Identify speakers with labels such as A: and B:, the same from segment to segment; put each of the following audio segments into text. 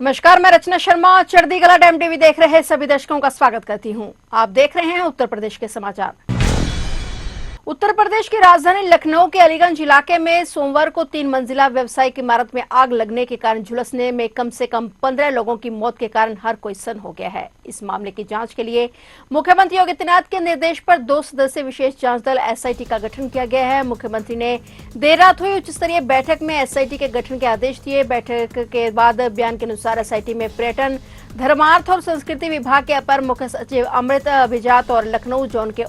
A: नमस्कार, मैं रचना शर्मा। चढ़ती कला टाइम टीवी देख रहे सभी दर्शकों का स्वागत करती हूं। आप देख रहे हैं उत्तर प्रदेश के समाचार। उत्तर प्रदेश की राजधानी लखनऊ के अलीगंज इलाके में सोमवार को 3 मंजिला व्यावसायिक इमारत में आग लगने के कारण झुलसने में कम से कम 15 लोगों की मौत के कारण हर कोई सन्न हो गया है। इस मामले की जांच के लिए मुख्यमंत्री योगी आदित्यनाथ के निर्देश पर 2 सदस्यीय विशेष जांच दल एसआईटी का गठन किया गया है। मुख्यमंत्री ने देर रात हुई उच्च स्तरीय बैठक में एसआईटी के गठन के आदेश दिए। बैठक के बाद बयान के अनुसार एसआईटी में पर्यटन, धर्मार्थ और संस्कृति विभाग के अपर मुख्य सचिव अमृत अभिजात और लखनऊ जोन के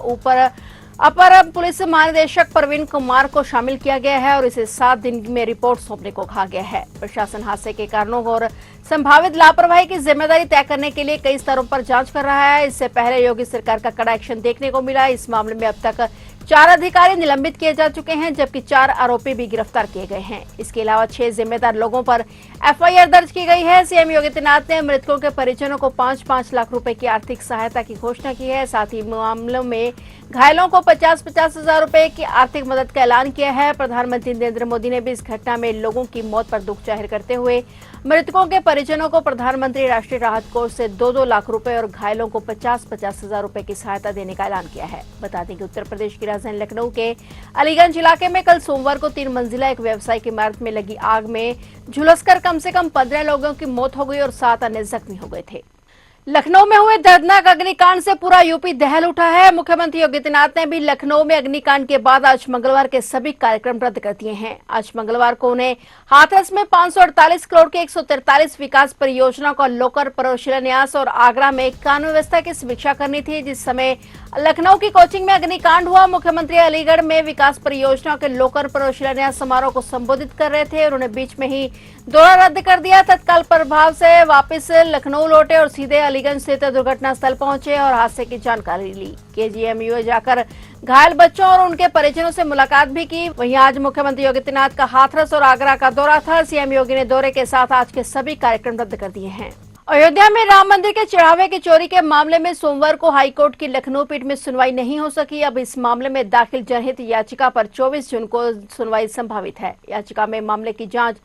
A: अपर पुलिस महानिदेशक प्रवीण कुमार को शामिल किया गया है और इसे 7 दिन में रिपोर्ट सौंपने को कहा गया है। प्रशासन हादसे के कारणों और संभावित लापरवाही की जिम्मेदारी तय करने के लिए कई स्तरों पर जांच कर रहा है। इससे पहले योगी सरकार का कड़ा एक्शन देखने को मिला। इस मामले में अब तक 4 अधिकारी निलंबित किए जा चुके हैं, जबकि 4 आरोपी भी गिरफ्तार किए गए हैं। इसके अलावा 6 जिम्मेदार लोगों पर एफआईआर दर्ज की गई है। सीएम योगी आदित्यनाथ ने मृतकों के परिजनों को 5-5 लाख रुपए की आर्थिक सहायता की घोषणा की है। साथ ही मामलों में घायलों को 50-50 हजार रुपए की आर्थिक मदद का ऐलान किया है। प्रधानमंत्री नरेंद्र मोदी ने भी इस घटना में लोगों की मौत पर दुख जाहिर करते हुए मृतकों के परिजनों को प्रधानमंत्री राष्ट्रीय राहत कोष से 2-2 लाख रुपए और घायलों को 50-50 हजार रुपए की सहायता देने का ऐलान किया है। बता दें कि उत्तर प्रदेश की राजधानी लखनऊ के अलीगंज इलाके में कल सोमवार को 3 मंजिला एक व्यावसायिक इमारत में लगी आग में झुलसकर कम से कम 15 लोगों की मौत हो गई और 7 अन्य जख्मी हो गए थे। लखनऊ में हुए दर्दनाक अग्निकांड से पूरा यूपी दहल उठा है। मुख्यमंत्री योगी आदित्यनाथ ने भी लखनऊ में अग्निकांड के बाद आज मंगलवार के सभी कार्यक्रम रद्द कर दिए हैं। आज मंगलवार को उन्हें हाथरस में 548 करोड़ के 143 विकास परियोजनाओं का लोकार्पण शिलान्यास और आगरा में कानून व्यवस्था की समीक्षा करनी थी। जिस समय लखनऊ की कोचिंग में अग्निकांड हुआ, मुख्यमंत्री अलीगढ़ में विकास परियोजनाओं के लोकार्पण शिलान्यास समारोह को संबोधित कर रहे थे। उन्होंने बीच में ही दौरा रद्द कर दिया। तत्काल प्रभाव से वापस लखनऊ लौटे और सीधे अलीगंज स्थित दुर्घटना स्थल पहुंचे और हादसे की जानकारी ली। केजीएमयू जाकर घायल बच्चों और उनके परिजनों से मुलाकात भी की। वहीं आज मुख्यमंत्री योगी आदित्यनाथ का हाथरस और आगरा का दौरा था। सीएम योगी ने दौरे के साथ आज के सभी कार्यक्रम रद्द कर दिए हैं। अयोध्या में राम मंदिर के चढ़ावे की चोरी के मामले में सोमवार को हाईकोर्ट की लखनऊ पीठ में सुनवाई नहीं हो सकी। अब इस मामले में दाखिल जनहित याचिका पर 24 जून को सुनवाई संभावित है। याचिका में मामले की जांच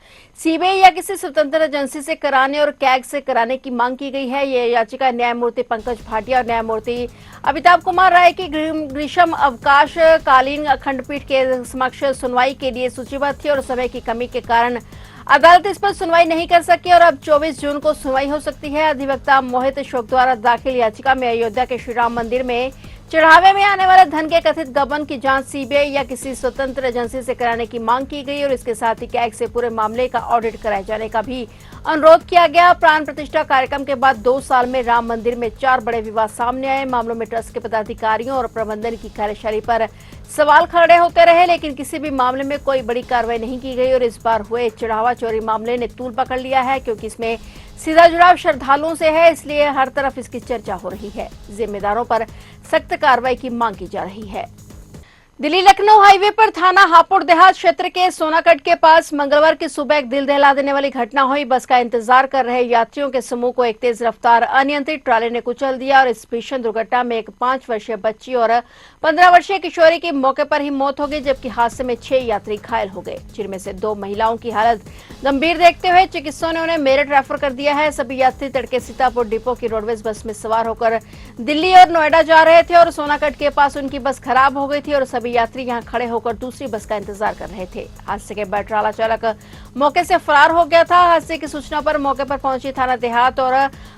A: सीबीआई या किसी स्वतंत्र एजेंसी से कराने और कैग से कराने की मांग की गई है। यह याचिका न्यायमूर्ति पंकज भाटिया और न्यायमूर्ति अमिताभ कुमार राय की ग्रीष्म अवकाश कालीन खंडपीठ के समक्ष सुनवाई के लिए सूचीबद्ध थी और समय की कमी के कारण अदालत इस पर सुनवाई नहीं कर सकी और अब 24 जून को सुनवाई हो सकती है। अधिवक्ता मोहित शोक द्वारा दाखिल याचिका में अयोध्या के श्री राम मंदिर में चढ़ावे में आने वाले धन के कथित गबन की जांच सीबीआई या किसी स्वतंत्र एजेंसी से कराने की मांग की गई और इसके साथ ही कैग से पूरे मामले का ऑडिट कराए जाने का भी अनुरोध किया गया। प्राण प्रतिष्ठा कार्यक्रम के बाद 2 साल में राम मंदिर में 4 बड़े विवाद सामने आए। मामलों में ट्रस्ट के पदाधिकारियों और प्रबंधन की कार्यशैली पर सवाल खड़े होते रहे, लेकिन किसी भी मामले में कोई बड़ी कार्रवाई नहीं की गई और इस बार हुए चढ़ावा चोरी मामले ने तूल पकड़ लिया है। क्योंकि इसमें सीधा जुड़ाव श्रद्धालुओं से है, इसलिए हर तरफ इसकी चर्चा हो रही है। जिम्मेदारों पर सख्त कार्रवाई की मांग की जा रही है। दिल्ली लखनऊ हाईवे पर थाना हापुड़ देहात क्षेत्र के सोनाकट के पास मंगलवार की सुबह एक दिल दहला देने वाली घटना हुई। बस का इंतजार कर रहे यात्रियों के समूह को एक तेज रफ्तार अनियंत्रित ट्राले ने कुचल दिया और इस भीषण दुर्घटना में एक 5 वर्षीय बच्ची और 15 वर्षीय किशोरी की मौके पर ही मौत हो गई, जबकि हादसे में 6 यात्री घायल हो गए, जिनमें से 2 महिलाओं की हालत गंभीर देखते हुए चिकित्सकों ने उन्हें मेरठ रेफर कर दिया है। सभी यात्री तड़के सीतापुर डिपो की रोडवेज बस में सवार होकर दिल्ली और नोएडा जा रहे थे और सोनाकट के पास उनकी बस खराब हो गई थी और सभी यात्री यहां खड़े होकर दूसरी बस का इंतजार कर रहे थे। हादसे के बाद ट्राला चालक मौके से फरार हो गया था। हादसे की सूचना पर मौके पर पहुंची थाना देहात और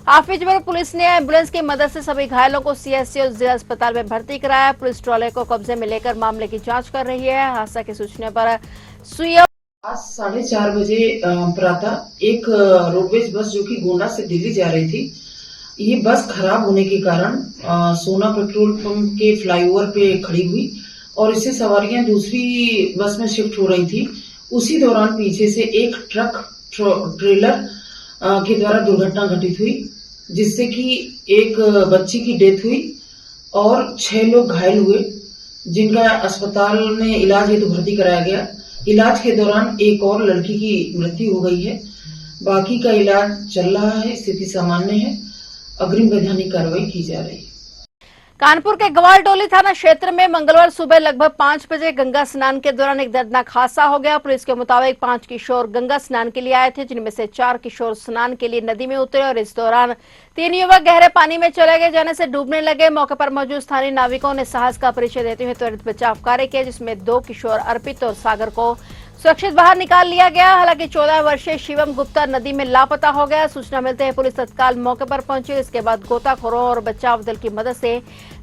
A: हाफिजपुर पुलिस ने एम्बुलेंस की मदद से सभी घायलों को सीएससी और जिला अस्पताल में भर्ती कराया। पुलिस ट्रॉले को कब्जे में लेकर मामले की जांच कर रही है। हादसा की सूचना पर
B: आज 4:30 बजे प्रातः एक रोडवेज बस जो कि गोंडा से दिल्ली जा रही थी, ये बस खराब होने के कारण सोना पेट्रोल पंप के फ्लाईओवर पे खड़ी हुई और इससे सवारियां दूसरी बस में शिफ्ट हो रही थी। उसी दौरान पीछे से एक ट्रक ट्रेलर के द्वारा दुर्घटना घटित हुई, जिससे कि एक बच्ची की डेथ हुई और 6 लोग घायल हुए, जिनका अस्पताल में इलाज हेतु भर्ती कराया गया। इलाज के दौरान एक और लड़की की मृत्यु हो गई है। बाकी का इलाज चल रहा है, स्थिति सामान्य है। अग्रिम वैधानिक कार्रवाई की जा रही है।
A: कानपुर के ग्वालटोली थाना क्षेत्र में मंगलवार सुबह लगभग 5 बजे गंगा स्नान के दौरान एक दर्दनाक हादसा हो गया। पुलिस के मुताबिक 5 किशोर गंगा स्नान के लिए आए थे, जिनमें से 4 किशोर स्नान के लिए नदी में उतरे और इस दौरान 3 युवक गहरे पानी में चले गए जाने से डूबने लगे। मौके पर मौजूद स्थानीय नाविकों ने साहस का परिचय देते हुए त्वरित बचाव कार्य किया, जिसमें 2 किशोर अर्पित और सागर को सुरक्षित बाहर निकाल लिया गया। हालांकि 14 वर्षीय शिवम गुप्ता नदी में लापता हो गया। सूचना मिलते ही पुलिस तत्काल मौके पर पहुंची। इसके बाद गोताखोरों और बचाव दल की मदद से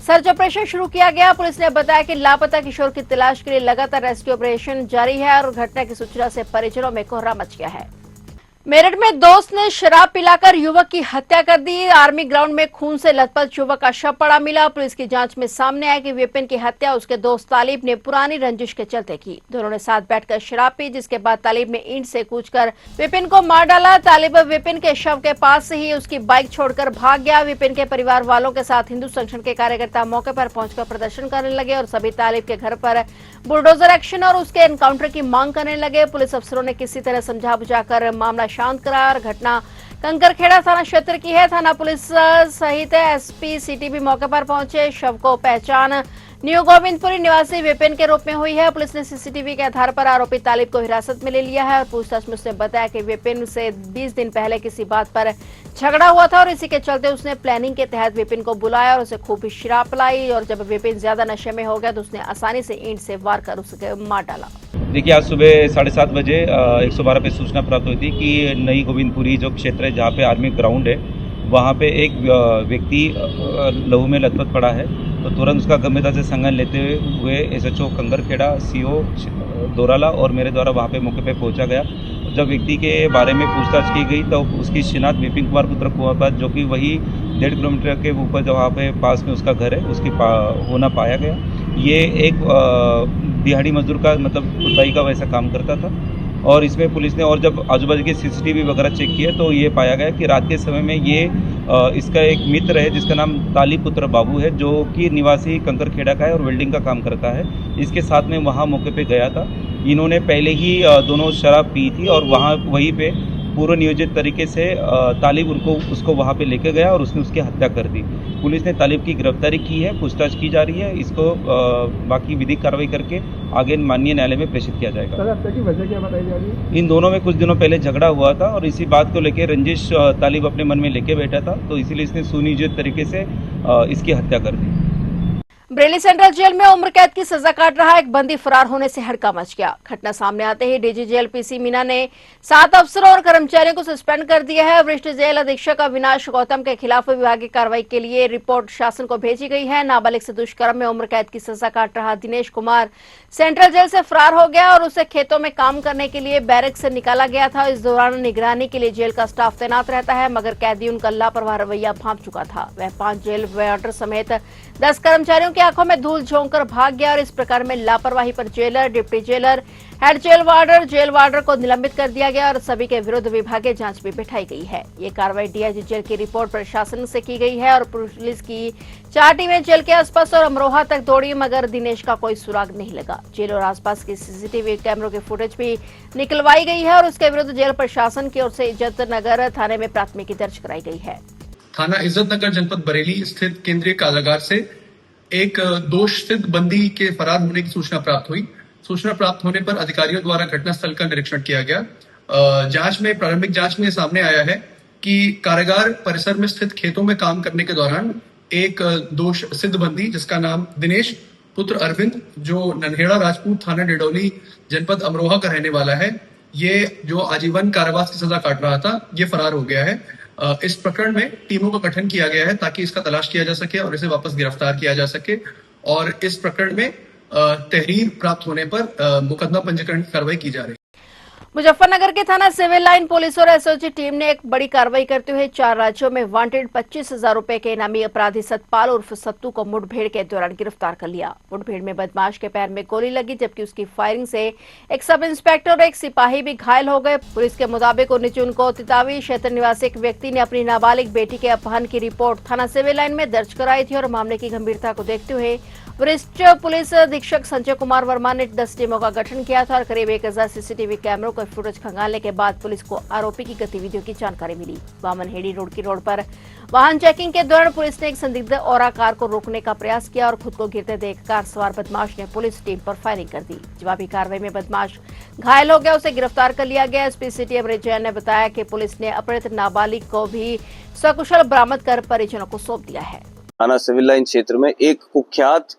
A: सर्च ऑपरेशन शुरू किया गया। पुलिस ने बताया कि लापता किशोर की तलाश के लिए लगातार रेस्क्यू ऑपरेशन जारी है और घटना की सूचना से परिजनों में कोहरा मच गया है। मेरठ में दोस्त ने शराब पिलाकर युवक की हत्या कर दी। आर्मी ग्राउंड में खून से लथपथ युवक का शव पड़ा मिला। पुलिस की जांच में सामने आया कि विपिन की हत्या उसके दोस्त तालिब ने पुरानी रंजिश के चलते की। दोनों ने साथ बैठकर शराब पी, जिसके बाद तालिब ने ईंट से कूचकर विपिन को मार डाला। तालिब विपिन के शव के पास से ही उसकी बाइक छोड़कर भाग गया। विपिन के परिवार वालों के साथ हिंदू संगठन के कार्यकर्ता मौके पर पहुंचकर प्रदर्शन करने लगे और सभी तालिब के घर पर बुलडोजर एक्शन और उसके एनकाउंटर की मांग करने लगे। पुलिस अफसरों ने किसी तरह समझा बुझाकर मामला शांत कराया और घटना कंकरखेड़ा थाना क्षेत्र की है। थाना पुलिस सहित एसपी सिटी भी मौके पर पहुंचे। शव को पहचान न्यू गोविंदपुरी निवासी विपिन के रूप में हुई है। पुलिस ने सीसीटीवी के आधार पर आरोपी तालिब को हिरासत में ले लिया है और पूछताछ में उसने बताया कि विपिन से 20 दिन पहले किसी बात पर झगड़ा हुआ था और इसी के चलते उसने प्लानिंग के तहत विपिन को बुलाया और उसे खूब शराब पिलाई और जब विपिन ज्यादा नशे में हो गया तो उसने आसानी से ईंट से वार कर उसे मार डाला।
C: देखिए, आज सुबह 7:30 बजे 112 पे सूचना प्राप्त हुई थी कि नई गोविंदपुरी जो क्षेत्र है जहाँ पे आर्मी ग्राउंड है, वहाँ पे एक व्यक्ति लहू में लथपथ पड़ा है। तो तुरंत उसका गंभीरता से संज्ञान लेते हुए एसएचओ कंकरखेड़ा, सीओ दोराला और मेरे द्वारा वहाँ पे मौके पे पहुँचा गया। जब व्यक्ति के बारे में पूछताछ की गई तो उसकी शिनाख्त विपिन कुमार पुत्र कुआपात, जो कि वही 1.5 किलोमीटर के ऊपर जहाँ पे पास में उसका घर है, उसकी होना पाया गया। ये एक दिहाड़ी मजदूर का मतलब खुदाई का वैसा काम करता था और इसमें पुलिस ने और जब आजू बाजू के सीसीटीवी वगैरह चेक किया तो ये पाया गया कि रात के समय में ये इसका एक मित्र है जिसका नाम तालिब पुत्र बाबू है, जो कि निवासी कंकरखेड़ा का है और वेल्डिंग का काम करता है। इसके साथ में वहाँ मौके पे गया था। इन्होंने पहले ही दोनों शराब पी थी और वहीं पे पूर्व नियोजित तरीके से तालिब उसको वहाँ पे लेके गया और उसने उसकी हत्या कर दी। पुलिस ने तालिब की गिरफ्तारी की है, पूछताछ की जा रही है। इसको बाकी विधिक कार्रवाई करके आगे माननीय न्यायालय में प्रेषित किया जाएगा।
D: सर, हत्या की वजह क्या बताई जा रही है?
C: इन दोनों में कुछ दिनों पहले झगड़ा हुआ था और इसी बात को लेकर रंजिश तालिब अपने मन में लेके बैठा था, तो इसीलिए इसने सुनियोजित तरीके से इसकी हत्या कर दी।
A: बरेली सेंट्रल जेल में उम्र कैद की सजा काट रहा एक बंदी फरार होने से हड़का मच गया। घटना सामने आते ही डीजी जेल पीसी मीना ने 7 अफसरों और कर्मचारियों को सस्पेंड कर दिया है। वरिष्ठ जेल अधीक्षक अविनाश गौतम के खिलाफ विभागीय कार्रवाई के लिए रिपोर्ट शासन को भेजी गई है। नाबालिग से दुष्कर्म में उम्र कैद की सजा काट रहा दिनेश कुमार सेंट्रल जेल से फरार हो गया और उसे खेतों में काम करने के लिए बैरक से निकाला गया था। इस दौरान निगरानी के लिए जेल का स्टाफ तैनात रहता है, मगर कैदी उनका लापरवाह रवैया भांप चुका था। वह 5 जेल वार्डर समेत 10 कर्मचारियों की आंखों में धूल झोंक कर भाग गया और इस प्रकार में लापरवाही पर jailer, deputy jailer, head jail warder को निलंबित कर दिया गया और सभी के विरुद्ध विभागीय जांच भी बिठाई गई है। ये कार्रवाई डीआईजी जेल की रिपोर्ट प्रशासन से की गई है और पुलिस की 4 टीमें जेल के आसपास और अमरोहा तक दौड़ी, मगर दिनेश का कोई सुराग नहीं लगा। जेल और आसपास की सीसीटीवी कैमरों की फुटेज भी निकलवाई गई है और उसके विरुद्ध जेल प्रशासन की ओर से इज्जत नगर थाने में प्राथमिकी दर्ज कराई गई है।
D: थाना इज्जत नगर जनपद बरेली स्थित केंद्रीय कारागार से एक दोष सिद्ध बंदी के फरार होने की सूचना प्राप्त हुई। सूचना प्राप्त होने पर अधिकारियों द्वारा घटनास्थल का निरीक्षण किया गया। प्रारंभिक जांच में सामने आया है कि कारागार परिसर में स्थित खेतों में काम करने के दौरान एक दोष सिद्ध बंदी जिसका नाम दिनेश पुत्र अरविंद, जो नन्हेड़ा राजपूत थाना डिडौली जनपद अमरोहा का रहने वाला है, ये जो आजीवन कारावास की सजा काट रहा था, ये फरार हो गया है। इस प्रकरण में टीमों का गठन किया गया है ताकि इसका तलाश किया जा सके और इसे वापस गिरफ्तार किया जा सके और इस प्रकरण में तहरीर प्राप्त होने पर मुकदमा पंजीकरण की कार्रवाई की जा रही है।
A: मुजफ्फरनगर के थाना सिविल लाइन पुलिस और एसओजी टीम ने एक बड़ी कार्रवाई करते हुए 4 राज्यों में वांटेड 25,000 रुपए के इनामी अपराधी सतपाल उर्फ सत्तू को मुठभेड़ के दौरान गिरफ्तार कर लिया। मुठभेड़ में बदमाश के पैर में गोली लगी, जबकि उसकी फायरिंग से एक सब इंस्पेक्टर और एक सिपाही भी घायल हो गए। पुलिस के मुताबिक 19 जून को तितावी क्षेत्र निवासी एक व्यक्ति ने अपनी नाबालिग बेटी के अपहरण की रिपोर्ट थाना सिविल लाइन में दर्ज कराई थी और मामले की गंभीरता को देखते हुए वरिष्ठ पुलिस अधीक्षक संजय कुमार वर्मा ने 10 टीमों का गठन किया था और करीब 1000 सीसीटीवी कैमरों का फुटेज खंगालने के बाद पुलिस को आरोपी की गतिविधियों की जानकारी मिली। वामनहेड़ी रोड की रोड पर वाहन चेकिंग के दौरान पुलिस ने एक संदिग्ध औरा कार को रोकने का प्रयास किया और खुद को गिरते देख कार सवार बदमाश ने पुलिस टीम पर फायरिंग कर दी। जवाबी कार्रवाई में बदमाश घायल हो गया, उसे गिरफ्तार कर लिया गया। एसपी सिटी अमृत जैन ने बताया कि पुलिस ने अपहृत नाबालिग को भी सकुशल बरामद कर परिजनों को सौंप दिया है।
E: थाना सिविल लाइन क्षेत्र में एक कुख्यात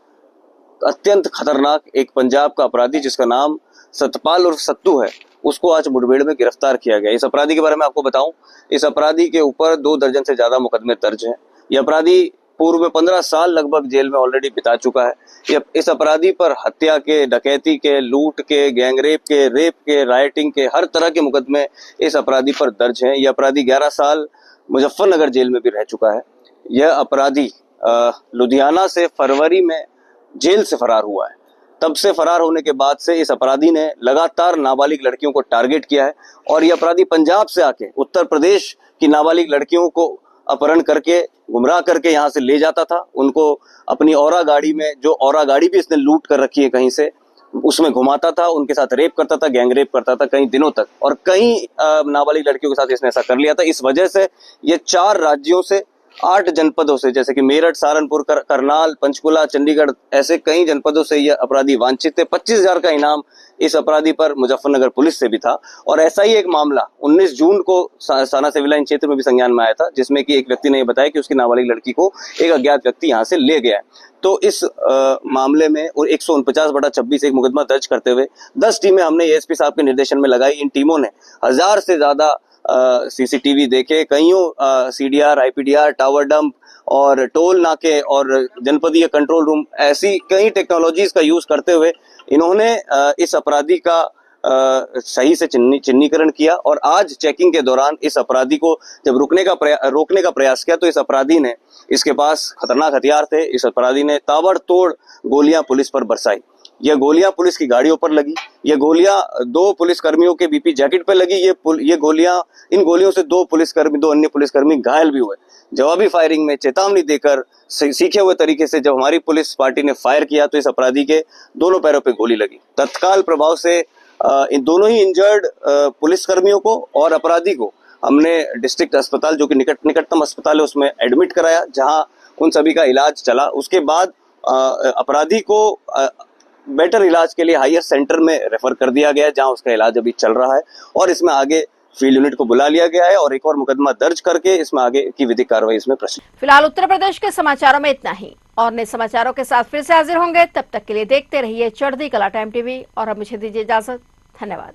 E: अत्यंत खतरनाक एक पंजाब का अपराधी जिसका नाम सतपाल और सत्तू है, उसको आज मुठभेड़ में गिरफ्तार किया गया। इस अपराधी के बारे में आपको बताऊं, इस अपराधी के ऊपर 2 दर्जन से ज्यादा मुकदमे दर्ज हैं। यह अपराधी पूर्व में 15 साल लगभग जेल में ऑलरेडी बिता चुका है। इस अपराधी पर हत्या के, डकैती के, लूट के, गैंगरेप के, रेप के, राइटिंग के, हर तरह के मुकदमे इस अपराधी पर दर्ज हैं। यह अपराधी 11 साल मुजफ्फरनगर जेल में भी रह चुका है। यह अपराधी लुधियाना से फरवरी में जेल से फरार हुआ है। तब से फरार होने के बाद से इस अपराधी ने लगातार नाबालिग लड़कियों को टारगेट किया है और यह अपराधी पंजाब से आके उत्तर प्रदेश की नाबालिग लड़कियों को अपहरण करके, गुमराह करके यहाँ से ले जाता था। उनको अपनी औरा गाड़ी में, जो औरा गाड़ी भी इसने लूट कर रखी है कहीं से, उसमें घुमाता था, उनके साथ रेप करता था, गैंग रेप करता था कई दिनों तक, और कई नाबालिग लड़कियों के साथ इसने ऐसा कर लिया था। इस वजह से ये 4 राज्यों से 8 जनपदों से, जैसे कि मेरठ, सहारनपुर, करनाल, पंचकुला, चंडीगढ़, ऐसे कई जनपदों से यह अपराधी वांछित थे। 25,000 का इनाम इस अपराधी पर मुजफ्फरनगर पुलिस से भी था। और ऐसा ही एक मामला 19 जून को थाना सिविल लाइन क्षेत्र में भी संज्ञान में आया था, जिसमें कि एक व्यक्ति ने यह बताया कि उसकी नाबालिग लड़की को एक अज्ञात व्यक्ति यहाँ से ले गया है। तो इस मामले में 149/26 एक मुकदमा दर्ज करते हुए 10 टीमें हमने एएसपी साहब के निर्देशन में लगाई। इन टीमों ने 1000 से ज्यादा सीसीटीवी देखे, कईयों सीडीआर, आईपीडीआर, टावर डंप और टोल नाके और जनपदीय कंट्रोल रूम, ऐसी कई टेक्नोलॉजीज का यूज करते हुए इन्होंने इस अपराधी का सही से चिन्हीकरण किया। और आज चेकिंग के दौरान इस अपराधी को जब रोकने का प्रयास किया तो इस अपराधी ने, इसके पास खतरनाक हथियार थे, इस अपराधी ने ताबड़तोड़ गोलियां पुलिस पर बरसाई। यह गोलियां पुलिस की गाड़ियों पर लगी, ये गोलियां 2 पुलिसकर्मियों के बीपी जैकेट पर लगी। ये गोलियां, इन गोलियों से 2 अन्य पुलिसकर्मी घायल भी हुए। जवाबी फायरिंग में चेतावनी देकर सीखे हुए तरीके से जब हमारी पुलिस पार्टी ने फायर किया तो इस अपराधी के दोनों पैरों पे गोली लगी। तत्काल प्रभाव से इन दोनों ही इंजर्ड पुलिसकर्मियों को और अपराधी को हमने डिस्ट्रिक्ट अस्पताल, जो कि निकटतम अस्पताल है, उसमें एडमिट कराया, जहां उन सभी का इलाज चला। उसके बाद अपराधी को बेटर इलाज के लिए हायर सेंटर में रेफर कर दिया गया, जहां उसका इलाज अभी चल रहा है। और इसमें आगे फील्ड यूनिट को बुला लिया गया है और एक और मुकदमा दर्ज करके इसमें आगे की विधिक कार्रवाई इसमें प्रश्न।
A: फिलहाल उत्तर प्रदेश के समाचारों में इतना ही, और नए समाचारों के साथ फिर से हाजिर होंगे। तब तक के लिए देखते रहिए चढ़ती कला टाइम टीवी और अब मुझे दीजिए इजाजत। धन्यवाद।